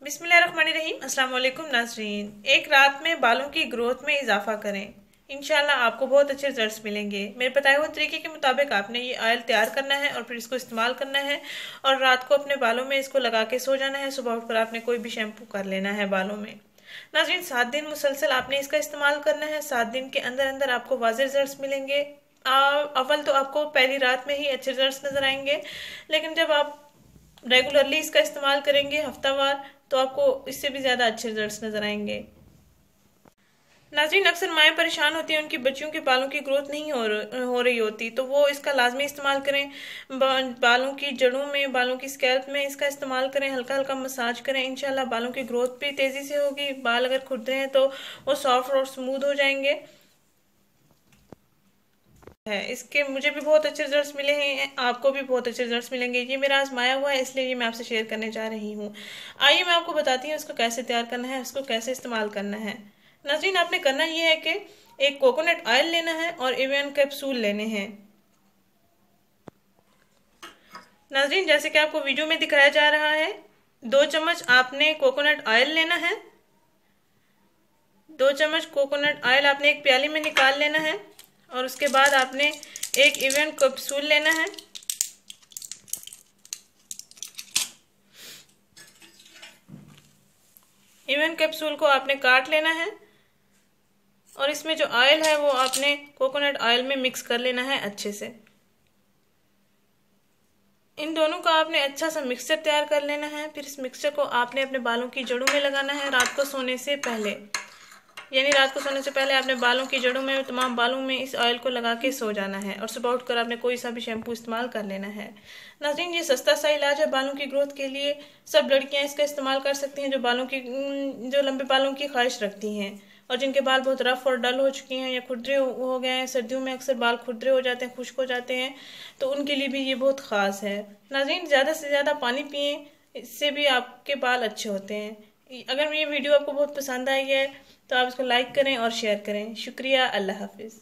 बिस्मिल्लाहिर्रहमानिर्रहीम। अस्सलाम वालेकुम नाज़रीन। एक रात में बालों की ग्रोथ में इजाफा करें, इंशाल्लाह आपको बहुत अच्छे रिजल्ट्स मिलेंगे। मेरे बताए हुए तरीके के मुताबिक आपने ये ऑयल तैयार करना है और फिर इसको इस्तेमाल करना है और रात को अपने बालों में इसको लगा के सो जाना है। सुबह उठकर आपने कोई भी शैम्पू कर लेना है बालों में। नाज़रीन, 7 दिन मुसलसल आपने इसका इस्तेमाल करना है। 7 दिन के अंदर अंदर आपको वाज़ेह रिजल्ट्स मिलेंगे। अव्वल तो आपको पहली रात में ही अच्छे रिजल्ट्स नजर आएंगे, लेकिन जब आप रेगुलरली इसका इस्तेमाल करेंगे हफ्तावार, तो आपको इससे भी ज़्यादा अच्छे रिजल्ट्स नजर आएंगे। नाज़रीन, अक्सर माएँ परेशान होती हैं, उनकी बच्चियों के बालों की ग्रोथ नहीं हो रही होती, तो वो इसका लाजमी इस्तेमाल करें। बालों की जड़ों में, बालों की स्कैल्प में इसका इस्तेमाल करें। हल्का हल्का मसाज करें, इंशाल्लाह बालों की ग्रोथ भी तेज़ी से होगी। बाल अगर खुरदे हैं तो वो सॉफ्ट और स्मूथ हो जाएंगे। इसके मुझे भी बहुत अच्छे रिजल्ट्स मिले हैं, आपको भी बहुत अच्छे रिजल्ट्स मिलेंगे। ये मेरा आजमाया हुआ है, इसलिए ये मैं आपसे शेयर करने जा रही हूँ। आइए मैं आपको बताती हूँ इसको कैसे तैयार करना है, इसको कैसे इस्तेमाल करना है। नाज़रीन, आपने करना ये है कि एक कोकोनट ऑयल लेना है और एवियन कैप्सूल लेने हैं। नाज़रीन, जैसे कि आपको वीडियो में दिखाया जा रहा है, 2 चम्मच आपने कोकोनट ऑयल लेना है। 2 चम्मच कोकोनट ऑयल आपने एक प्याली में निकाल लेना है और उसके बाद आपने एक एवियन कैप्सूल लेना है। एवियन कैप्सूल को आपने काट लेना है और इसमें जो ऑयल है वो आपने कोकोनट ऑयल में मिक्स कर लेना है अच्छे से। इन दोनों का आपने अच्छा सा मिक्सचर तैयार कर लेना है। फिर इस मिक्सचर को आपने अपने बालों की जड़ों में लगाना है रात को सोने से पहले। यानी रात को सोने से पहले आपने बालों की जड़ों में, तमाम बालों में इस ऑयल को लगा के सो जाना है और सुबह उठकर आपने कोई सा भी शैम्पू इस्तेमाल कर लेना है। नाज़रीन, ये सस्ता सा इलाज है बालों की ग्रोथ के लिए। सब लड़कियां इसका इस्तेमाल कर सकती हैं जो लंबे बालों की ख्वाहिश रखती हैं और जिनके बाल बहुत रफ और डल हो चुके हैं या खुरदरे हो गए हैं। सर्दियों में अक्सर बाल खुरदरे हो जाते हैं, खुश्क हो जाते हैं, तो उनके लिए भी ये बहुत ख़ास है। नाज़रीन, ज़्यादा से ज़्यादा पानी पिएं, इससे भी आपके बाल अच्छे होते हैं। अगर ये वीडियो आपको बहुत पसंद आई है तो आप इसको लाइक करें और शेयर करें। शुक्रिया। अल्लाह हाफिज़।